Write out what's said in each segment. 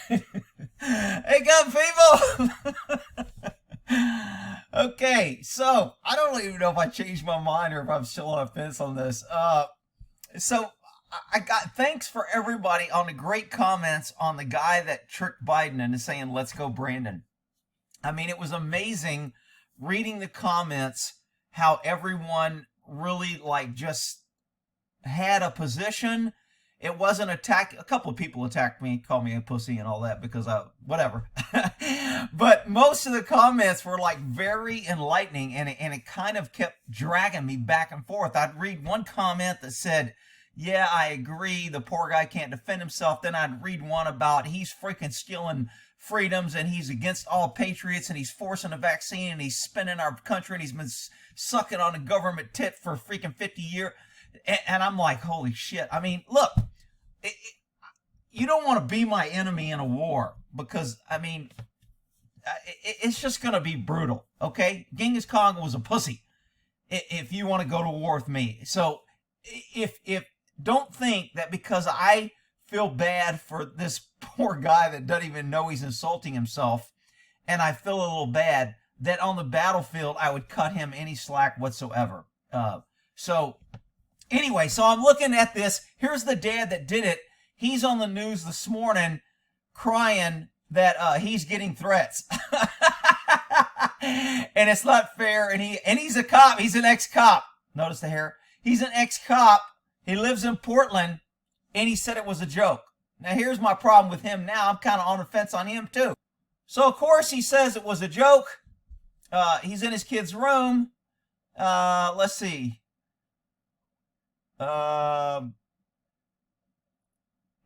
Hey, good people. Okay, so I don't even know if I changed my mind or if I'm still on a fence on this. So I got thanks for everybody on the great comments on the guy that tricked Biden into saying "Let's go, Brandon." I mean, it was amazing reading the comments how everyone really like just had a position. It wasn't attack. A couple of people attacked me, called me a pussy and all that because I whatever. But most of the comments were like very enlightening, and it kind of kept dragging me back and forth. I'd read one comment that said, "Yeah, I agree. The poor guy can't defend himself." Then I'd read one about he's freaking stealing freedoms and he's against all patriots and he's forcing a vaccine and he's spending our country and he's been sucking on a government tit for freaking 50 years. And I'm like, holy shit. I mean, look, you don't want to be my enemy in a war because, I mean, it's just going to be brutal, okay? Genghis Khan was a pussy if you want to go to war with me. So if don't think that because I feel bad for this poor guy that doesn't even know he's insulting himself and I feel a little bad that on the battlefield I would cut him any slack whatsoever. So anyway, so I'm looking at this. Here's the dad that did it. He's on the news this morning crying that he's getting threats. And it's not fair. And he's a cop. He's an ex-cop. Notice the hair. He's an ex-cop. He lives in Portland. And he said it was a joke. Now, here's my problem with him now. I'm kind of on the fence on him, too. So, of course, he says it was a joke. He's in his kid's room. Let's see.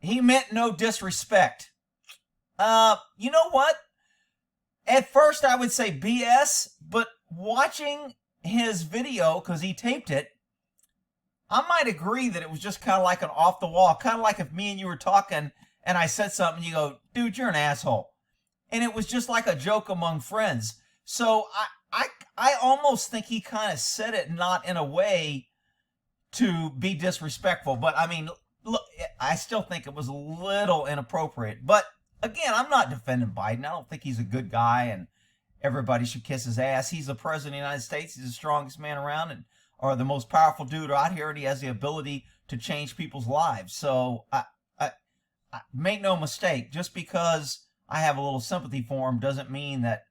He meant no disrespect. You know what? At first, I would say BS, but watching his video, because he taped it, I might agree that it was just kind of like an off the wall, kind of like if me and you were talking and I said something, and you go, dude, you're an asshole. And it was just like a joke among friends. So I almost think he kind of said it not in a way to be disrespectful. But I mean, look, I still think it was a little inappropriate. But again, I'm not defending Biden. I don't think he's a good guy and everybody should kiss his ass. He's the president of the United States. He's the strongest man around and or the most powerful dude out here, and he has the ability to change people's lives. So I make no mistake, just because I have a little sympathy for him doesn't mean that.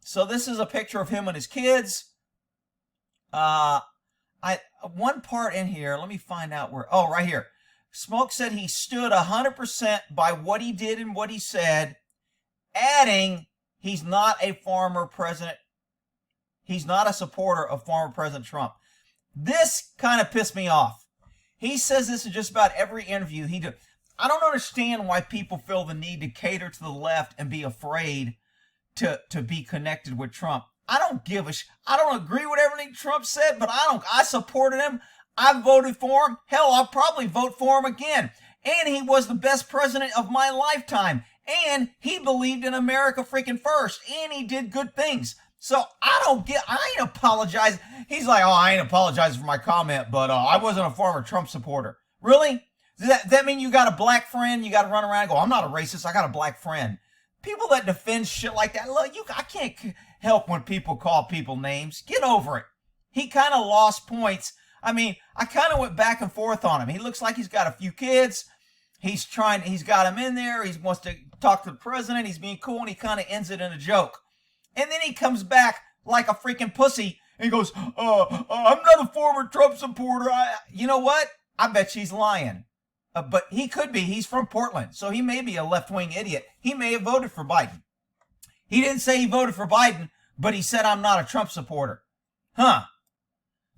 So this is a picture of him and his kids. One part in here, let me find out where. Oh, right here. Smoke said he stood 100% by what he did and what he said, adding he's not a former president. He's not a supporter of former President Trump. This kind of pissed me off. He says this in just about every interview he does. I don't understand why people feel the need to cater to the left and be afraid to be connected with Trump. I don't give a I don't agree with everything Trump said, but I supported him. I voted for him. Hell, I'll probably vote for him again. And he was the best president of my lifetime. And he believed in America freaking first. And he did good things. So I ain't apologizing. He's like, oh, I ain't apologizing for my comment, but I wasn't a former Trump supporter. Really? Does that mean you got a black friend? You got to run around and go, I'm not a racist. I got a black friend. People that defend shit like that, look, I can't help when people call people names. Get over it. He kind of lost points. I mean, I kind of went back and forth on him. He looks like he's got a few kids. He's got him in there. He wants to talk to the president. He's being cool, and he kind of ends it in a joke. And then he comes back like a freaking pussy and goes, I'm not a former Trump supporter. You know what? I bet she's lying. But he could be. He's from Portland, so he may be a left-wing idiot. He may have voted for Biden. He didn't say he voted for Biden, but he said, I'm not a Trump supporter. Huh.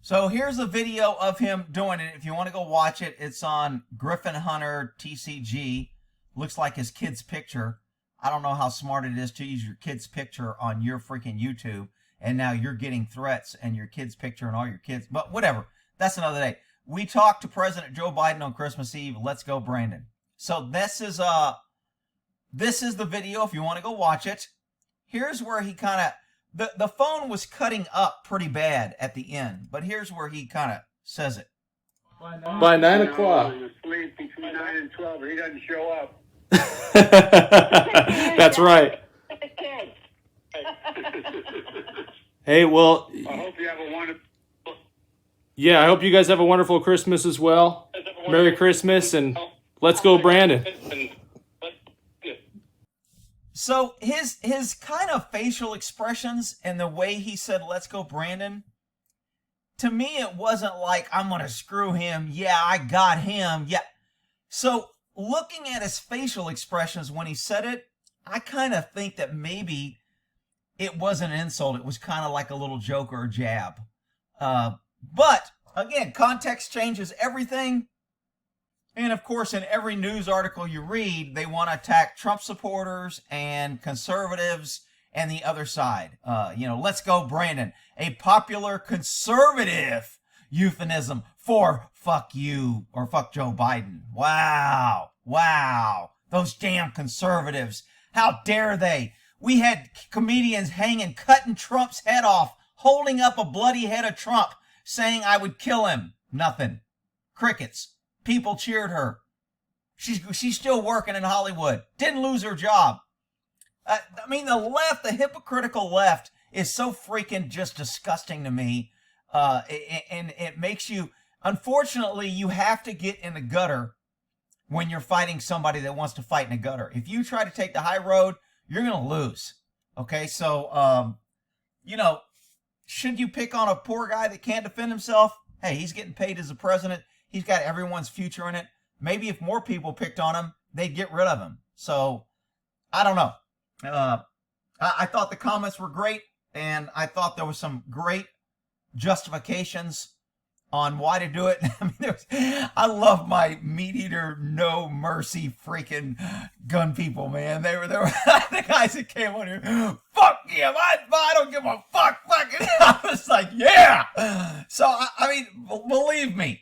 So here's a video of him doing it. If you want to go watch it, it's on Griffin Hunter TCG. Looks like his kid's picture. I don't know how smart it is to use your kid's picture on your freaking YouTube. And now you're getting threats and your kid's picture and all your kids. But whatever. That's another day. We talked to President Joe Biden on Christmas Eve. Let's go, Brandon. So this is the video if you want to go watch it. Here's where he kind of, the phone was cutting up pretty bad at the end. But here's where he kind of says it. By 9 o'clock. He was asleep between 9 and 12, or he doesn't show up. That's right. Hey, well, I hope you have a wonderful. yeah, I hope you guys have a wonderful Christmas as well. Merry Christmas, and let's go, Brandon. So his kind of facial expressions and the way he said, "Let's go, Brandon," to me, it wasn't like, "I'm going to screw him. Yeah, I got him. Yeah." So looking at his facial expressions when he said it, I kind of think that maybe it wasn't an insult. It was kind of like a little joke or a jab. But again, context changes everything. And of course, in every news article you read, they want to attack Trump supporters and conservatives and the other side. Let's go, Brandon. A popular conservative euphemism for fuck you or fuck Joe Biden. Wow. Wow. Those damn conservatives. How dare they? We had comedians cutting Trump's head off, holding up a bloody head of Trump, saying I would kill him. Nothing. Crickets. People cheered her. She's still working in Hollywood. Didn't lose her job. The left, the hypocritical left, is so freaking just disgusting to me. And it makes you, unfortunately, you have to get in the gutter when you're fighting somebody that wants to fight in the gutter. If you try to take the high road, you're going to lose. Okay, so, should you pick on a poor guy that can't defend himself? Hey, he's getting paid as a president. He's got everyone's future in it. Maybe if more people picked on him, they'd get rid of him. So, I don't know. I thought the comments were great, and I thought there was some great justifications on why to do it. I love my meat eater, no mercy freaking gun people, man. They were the guys that came on here. Fuck him! I don't give a fuck. Fucking, I was like, yeah. So believe me.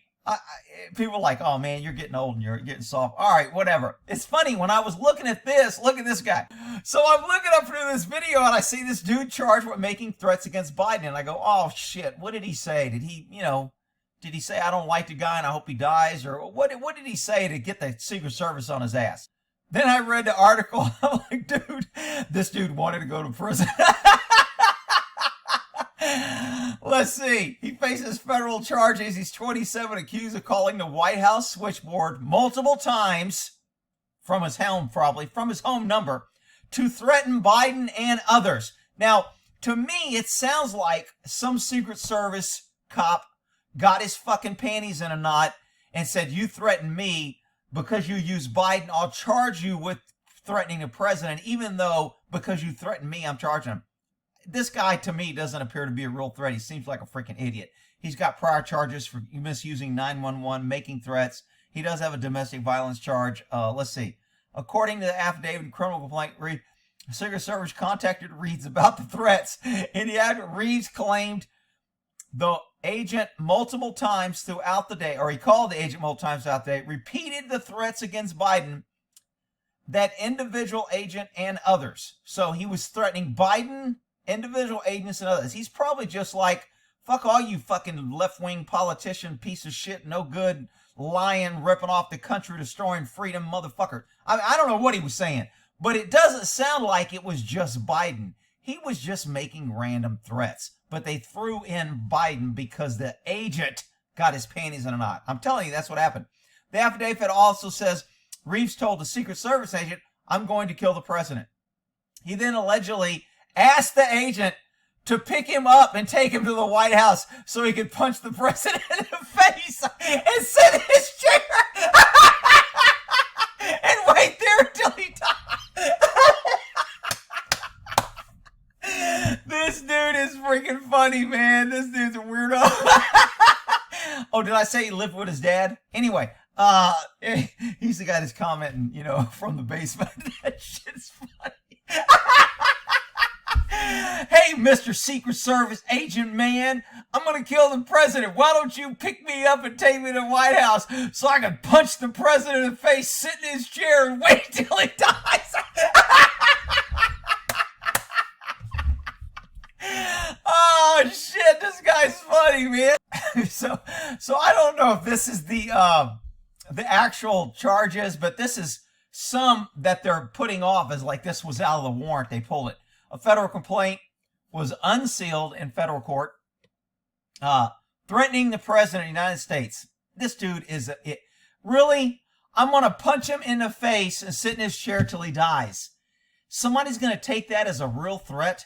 People are like, oh man, you're getting old and you're getting soft. All right, whatever. It's funny, when I was looking at this, look at this guy. So I'm looking up through this video and I see this dude charged with making threats against Biden. And I go, oh shit, what did he say? Did he say, I don't like the guy and I hope he dies? Or what did he say to get the Secret Service on his ass? Then I read the article. I'm like, dude, this dude wanted to go to prison. Let's see. He faces federal charges. He's 27, accused of calling the White House switchboard multiple times from his home number, to threaten Biden and others. Now, to me, it sounds like some Secret Service cop got his fucking panties in a knot and said, you threaten me because you use Biden, I'll charge you with threatening the president, even though because you threatened me, I'm charging him. This guy, to me, doesn't appear to be a real threat. He seems like a freaking idiot. He's got prior charges for misusing 911, making threats. He does have a domestic violence charge. Let's see. According to the affidavit and criminal complaint, Secret Service contacted Reeds about the threats. In the affidavit, Reeds claimed the agent multiple times throughout the day, or he called the agent multiple times throughout the day, repeated the threats against Biden, that individual agent and others. So he was threatening Biden, individual agents, and others. He's probably just like, fuck all you fucking left-wing politician, piece of shit, no good, lying, ripping off the country, destroying freedom, motherfucker. I don't know what he was saying, but it doesn't sound like it was just Biden. He was just making random threats, but they threw in Biden because the agent got his panties in a knot. I'm telling you, that's what happened. The affidavit also says Reeves told the Secret Service agent, I'm going to kill the president. He then allegedly asked the agent to pick him up and take him to the White House so he could punch the president in the face and sit in his chair and wait there until he died. This dude is freaking funny, man. This dude's a weirdo. Oh, did I say he lived with his dad? Anyway, he's the guy that's commenting, from the basement. That shit's funny. Hey, Mr. Secret Service agent man, I'm going to kill the president. Why don't you pick me up and take me to the White House so I can punch the president in the face, sit in his chair, and wait till he dies? Oh, shit, this guy's funny, man. So I don't know if this is the actual charges, but this is some that they're putting off as like this was out of the warrant. They pulled it. A federal complaint was unsealed in federal court, threatening the president of the United States. This dude is really. I'm gonna punch him in the face and sit in his chair till he dies. Somebody's gonna take that as a real threat.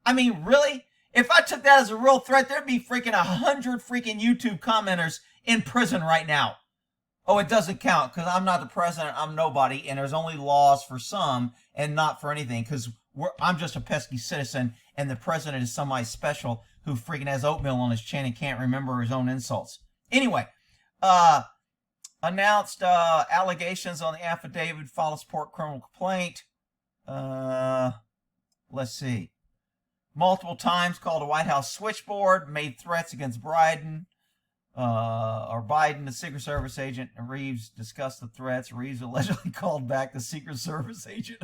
I mean, really? If I took that as a real threat, there'd be freaking 100 freaking YouTube commenters in prison right now. Oh, it doesn't count because I'm not the president. I'm nobody, and there's only laws for some and not for anything because I'm just a pesky citizen, and the president is somebody special who freaking has oatmeal on his chin and can't remember his own insults. Anyway, announced allegations on the affidavit, filed a support criminal complaint. Let's see. Multiple times called the White House switchboard, made threats against Biden. The Secret Service agent. Reeves discussed the threats. Reeves allegedly called back the Secret Service agent.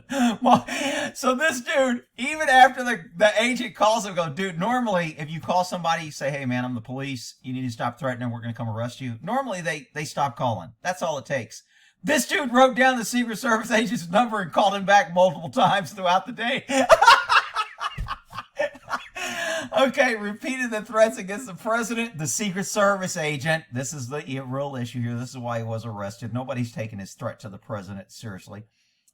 So this dude, even after the agent calls him, go, dude, normally if you call somebody, you say, hey man, I'm the police. You need to stop threatening. We're going to come arrest you. Normally they stop calling. That's all it takes. This dude wrote down the Secret Service agent's number and called him back multiple times throughout the day. Okay, repeated the threats against the president, the Secret Service agent. This is the real issue here. This is why he was arrested. Nobody's taking his threat to the president seriously.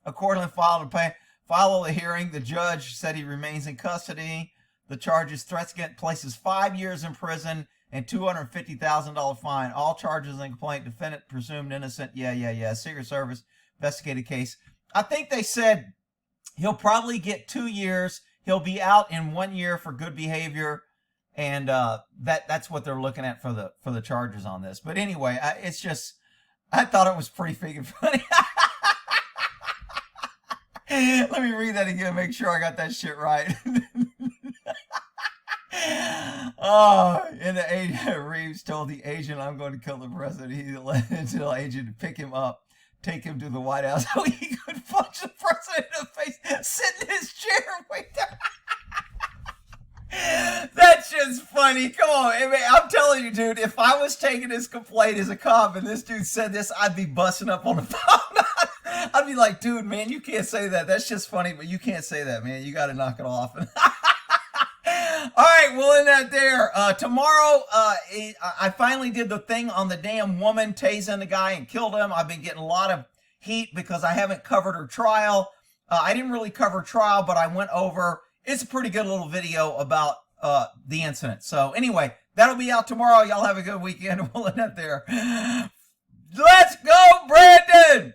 Accordingly, follow the hearing. The judge said he remains in custody. The charges, threats against places 5 years in prison and $250,000 fine. All charges in the complaint. Defendant presumed innocent. Yeah. Secret Service investigated case. I think they said he'll probably get 2 years. He'll be out in 1 year for good behavior, and that's what they're looking at for the charges on this. But anyway, I thought it was pretty freaking funny. Let me read that again, make sure I got that shit right. And the agent, Reeves told the agent, I'm going to kill the president. He led the agent to pick him up, take him to the White House so he could punch the president in the face, sit in his chair and wait there. That shit's funny. Come on. I mean, I'm telling you, dude, if I was taking this complaint as a cop and this dude said this, I'd be busting up on the phone. I'd be like, dude, man, you can't say that. That's just funny, but you can't say that, man. You got to knock it off. All right, we'll end that there. Tomorrow, I finally did the thing on the damn woman tasing the guy and killed him. I've been getting a lot of heat because I haven't covered her trial. I didn't really cover trial, but I went over. It's a pretty good little video about the incident. So anyway, that'll be out tomorrow. Y'all have a good weekend. We'll end that there. Let's go, Brandon!